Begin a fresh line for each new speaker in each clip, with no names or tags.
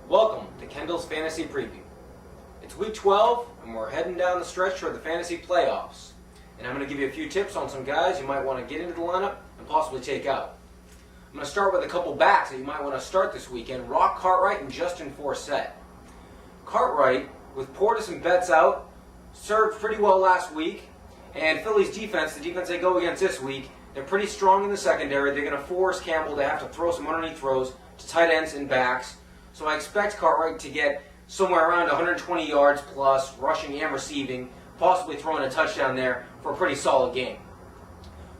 Welcome to Kendall's Fantasy Preview. It's week 12 and we're heading down the stretch toward the fantasy playoffs. And I'm going to give you a few tips on some guys you might want to get into the lineup and possibly take out. I'm going to start with a couple backs that you might want to start this weekend, Rock Cartwright and Justin Forsett. Cartwright, with Portis and Betts out, served pretty well last week. And Philly's defense, the defense they go against this week, they're pretty strong in the secondary. They're going to force Campbell to have to throw some underneath throws to tight ends and backs. So I expect Cartwright to get somewhere around 120 yards plus, rushing and receiving, possibly throwing a touchdown there for a pretty solid game.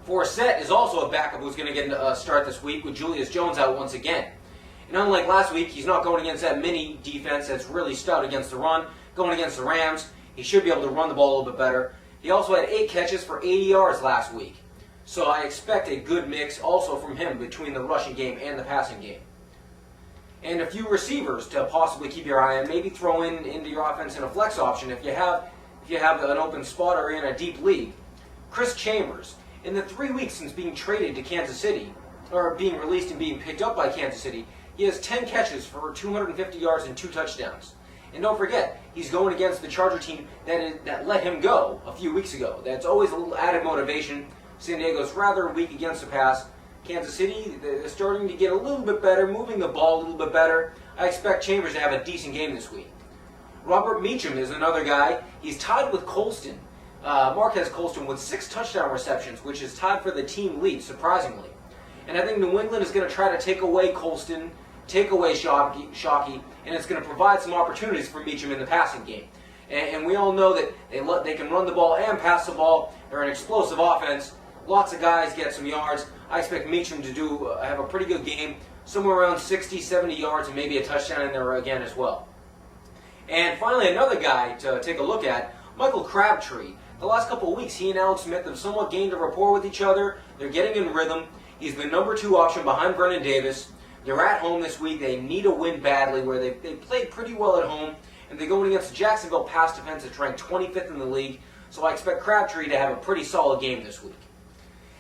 Forsett is also a backup who's going to get a start this week with Julius Jones out once again. And unlike last week, he's not going against that mini defense that's really stout against the run. Going against the Rams, he should be able to run the ball a little bit better. He also had 8 catches for 80 yards last week. So I expect a good mix also from him between the rushing game and the passing game. And a few receivers to possibly keep your eye on. Maybe throw into your offense in a flex option if you have an open spot or in a deep league. Chris Chambers, in the 3 weeks since being traded to Kansas City, or being released and being picked up by Kansas City, he has 10 catches for 250 yards and 2 touchdowns. And don't forget, he's going against the Charger team that let him go a few weeks ago. That's always a little added motivation. San Diego's rather weak against the pass. Kansas City, they're starting to get a little bit better, moving the ball a little bit better. I expect Chambers to have a decent game this week. Robert Meacham is another guy. He's tied with Colston, Marquez Colston, with 6 touchdown receptions, which is tied for the team lead, surprisingly. And I think New England is going to try to take away Colston, take away Shockey, and it's going to provide some opportunities for Meacham in the passing game. And we all know that they can run the ball and pass the ball. They're an explosive offense. Lots of guys get some yards. I expect Meacham to have a pretty good game, somewhere around 60, 70 yards, and maybe a touchdown in there again as well. And finally, another guy to take a look at, Michael Crabtree. The last couple of weeks, he and Alex Smith have somewhat gained a rapport with each other. They're getting in rhythm. He's the number 2 option behind Vernon Davis. They're at home this week. They need a win badly, where they played pretty well at home. And they're going against the Jacksonville pass defense that's ranked 25th in the league. So I expect Crabtree to have a pretty solid game this week.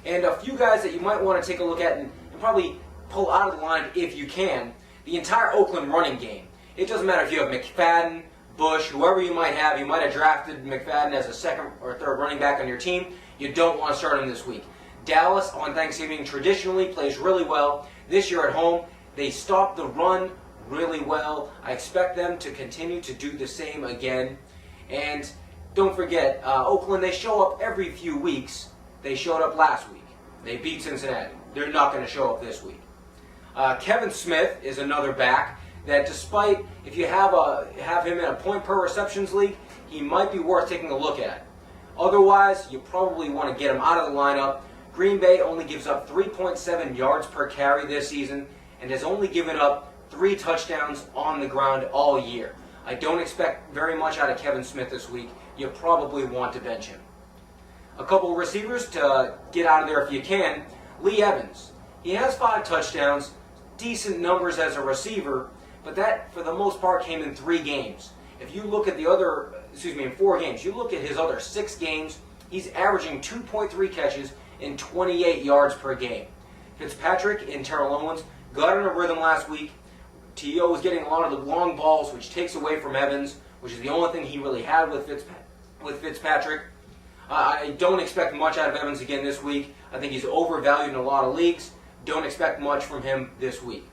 And a few guys that you might want to take a look at and probably pull out of the line if you can, the entire Oakland running game. It doesn't matter if you have McFadden, Bush, whoever you might have. You might have drafted McFadden as a 2nd or 3rd running back on your team. You don't want to start him this week. Dallas on Thanksgiving traditionally plays really well. This year at home, they stop the run really well. I expect them to continue to do the same again. And don't forget, Oakland, they show up every few weeks. They showed up last week. They beat Cincinnati. They're not going to show up this week. Kevin Smith is another back that, despite if you have him in a point per receptions league, he might be worth taking a look at. Otherwise, you probably want to get him out of the lineup. Green Bay only gives up 3.7 yards per carry this season and has only given up 3 touchdowns on the ground all year. I don't expect very much out of Kevin Smith this week. You probably want to bench him. A couple of receivers to get out of there if you can. Lee Evans. He has 5 touchdowns, decent numbers as a receiver, but that, for the most part, came in 3 games. If you look at in 4 games. You look at his other 6 games, he's averaging 2.3 catches and 28 yards per game. Fitzpatrick and Terrell Owens got in a rhythm last week. T.O. was getting a lot of the long balls, which takes away from Evans, which is the only thing he really had with Fitzpatrick. I don't expect much out of Evans again this week. I think he's overvalued in a lot of leagues. Don't expect much from him this week.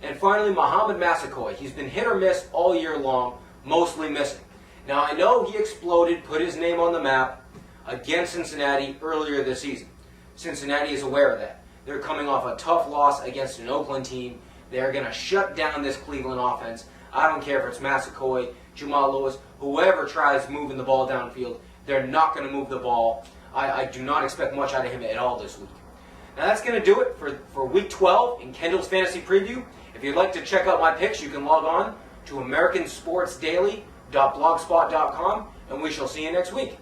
And finally, Muhammad Massaquoi. He's been hit or miss all year long, mostly missing. Now, I know he exploded, put his name on the map against Cincinnati earlier this season. Cincinnati is aware of that. They're coming off a tough loss against an Oakland team. They're going to shut down this Cleveland offense. I don't care if it's Massaquoi, Jamal Lewis, whoever tries moving the ball downfield. They're not going to move the ball. I do not expect much out of him at all this week. Now that's going to do it for Week 12 in Kendall's Fantasy Preview. If you'd like to check out my picks, you can log on to AmericanSportsDaily.blogspot.com, and we shall see you next week.